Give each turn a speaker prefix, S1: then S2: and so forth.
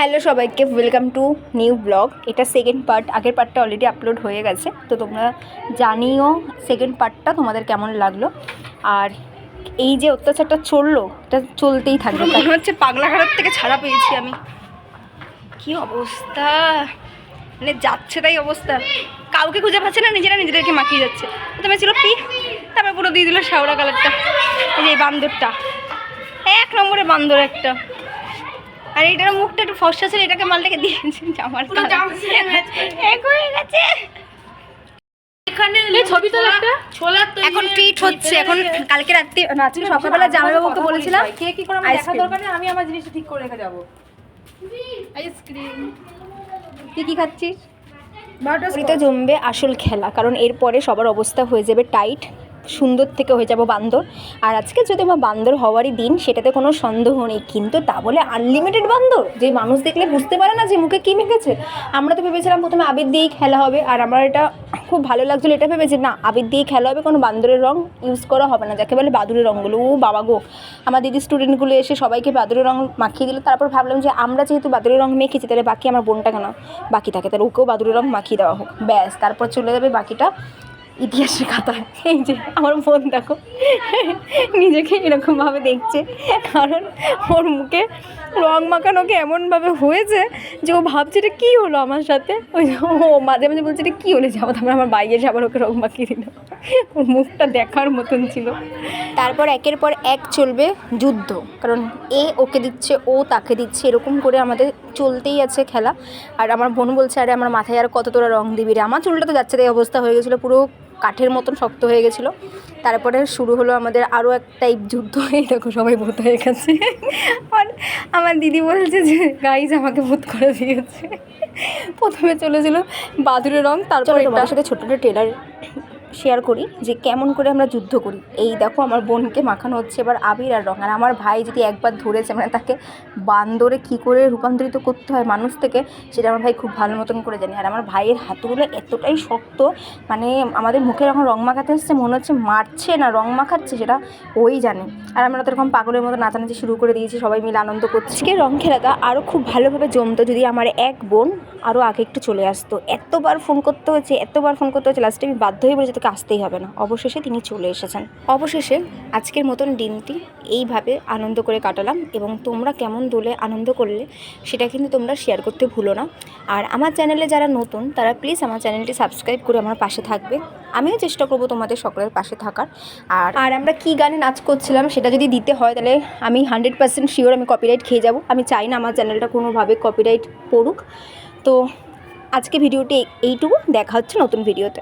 S1: Hello সবাইকে, welcome to new blog. এটা second part. আগের পার্টটা অলরেডি আপলোড হয়ে গেছে, তো তোমরা জানিও সেকেন্ড পার্টটা তোমাদের কেমন লাগলো। আর এই যে অত্যাচারটা চললো, এটা চলতেই থাকবে। মনে হচ্ছে পাগলা ঘাড়ার থেকে ছাড়া পেয়েছি আমি। কি অবস্থা, মানে যাচ্ছে তাই অবস্থা, কাউকে খুঁজে পাচ্ছে না, নিজেদেরকে মাখিয়ে যাচ্ছে। প্রথমে ছিল পি, তারপর পুরো দিয়ে দিল শ্যাওড়া কালারটা। এই যে এই বান্দরটা, এক নম্বরে বান্দর একটা। আর এটার মুখটা একটু ফর্সা ছিল, এটাকে মালটাকে দিয়েছি আমার এক হয়ে গেছে। এখন ট্রিট হচ্ছে। এখন কালকে রাত্রি না, আজকে সকালবেলা জামাইবাবুকে বলেছিলাম
S2: কে কি করে আমার দেখা দরকার নেই, আমি আমার জিনিসটা ঠিক করে রেখে যাবো। আইসক্রিম
S1: তুই কি খাচ্ছিস? বাড়িতে জমবে আসল খেলা, কারণ এরপরে সবার অবস্থা হয়ে যাবে টাইট। সুন্দর থেকে হয়ে যাব বান্দর। আর আজকে যদি আমার বান্দর হওয়ারই দিন, সেটাতে কোনো সন্দেহ নেই, কিন্তু তা বলে আনলিমিটেড বান্দর যে মানুষ দেখলে বুঝতে পারে না যে মুখে কী মেখেছে। আমরা তো ভেবেছিলাম প্রথমে আবির দিয়েই খেলা হবে, আর আমার এটা খুব ভালো লাগছিলো, এটা ভেবেছি না আবির দিয়েই খেলা হবে, কোনো বান্দরের রং ইউজ করা হবে না, যাকে বলে বাদুরের রঙগুলো। ও বাবা গো, আমার দিদি স্টুডেন্টগুলো এসে সবাইকে বাদুরের রং মাখিয়ে দিল। তারপর ভাবলাম যে আমরা যেহেতু বাদুরের রং মেখেছি, তাহলে বাকি আমার বোনটা কেন বাকি থাকে, তাহলে ওকেও বাদুরের রং মাখিয়ে দেওয়া হোক, ব্যাস। তারপর চলে যাবে বাকিটা ইতিহাসের খাতায়। এই যে আমার বোন দেখো নিজেকে এরকমভাবে দেখছে, কারণ ওর মুখে রং মাখানোকে এমনভাবে হয়েছে যে ও ভাবছে এটা কী হলো আমার সাথে। ওই ও মাঝে মাঝে বলছে এটা কী হলে যাবো, তারপর আমার বাইরে এসে আবার ওকে রং মাখিয়ে দিল। ওর মুখটা দেখার মতন ছিল। তারপর একের পর এক চলবে যুদ্ধ, কারণ এ ওকে দিচ্ছে, ও তাকে দিচ্ছে, এরকম করে আমাদের চলতেই আছে খেলা। আর আমার বোন বলছে আরে আমার মাথায় আর কত তোরা রং দিবি রে, আমার চুলটা তো যাচ্ছে তাই অবস্থা হয়ে গেছিলো, পুরো কাঠের মতন শক্ত হয়ে গেছিলো। তারপরে শুরু হলো আমাদের আরও এক টাইপ যুদ্ধ। এই দেখো সবাই ভূত হয়ে গেছে। আর আমার দিদি বলছে যে গাইজ আমাকে ভূত করে দিয়েছে। প্রথমে চলেছিল বাদুরের রং, তারপরে তার সাথে ছোটো ছোটো টেলার শেয়ার করি যে কেমন করে আমরা যুদ্ধ করি। এই দেখো আমার বোনকে মাখানো হচ্ছে এবার আবির আর রং। আর আমার ভাই যদি একবার ধরেছে, মানে তাকে বান্দরে কী করে রূপান্তরিত করতে হয় মানুষ থেকে, সেটা আমার ভাই খুব ভালো মতন করে জানে। আর আমার ভাইয়ের হাতগুলো এতটাই শক্ত, মানে আমাদের মুখে যখন রং মাখাতে আসছে মনে হচ্ছে মারছে না রং মাখাচ্ছে, সেটা ওই জানে। আর আমরা তো এরকম পাগলের মতো নাচানাচি শুরু করে দিয়েছি, সবাই মিলে আনন্দ করছি। আজকে রং খেলাটা আরও খুব ভালোভাবে জমতো যদি আমার এক বোন আরও আগে একটু চলে আসতো। এতবার ফোন করতে হয়েছে, লাস্টে আমি বাধ্য হয়ে বলেছি তোকে আসতেই হবে না। অবশেষে তিনি চলে এসেছেন। অবশেষে আজকের মতন দিনটি এইভাবে আনন্দ করে কাটালাম, এবং তোমরা কেমন দোলে আনন্দ করলে সেটা কিন্তু তোমরা শেয়ার করতে ভুলো না। আর আমার চ্যানেলে যারা নতুন তারা প্লিজ আমার চ্যানেলটি সাবস্ক্রাইব করে আমার পাশে থাকবে। আমিও চেষ্টা করবো তোমাদের সকলের পাশে থাকার। আর আমরা কী গানে নাচ করছিলাম সেটা যদি দিতে হয়, তাহলে আমি 100% শিওর আমি কপিরাইট খেয়ে যাব। আমি চাই না আমার চ্যানেলটা কোনোভাবে কপিরাইট পড়ুক। তো আজকে ভিডিওটি এইটুকু, দেখা হচ্ছে নতুন ভিডিওতে।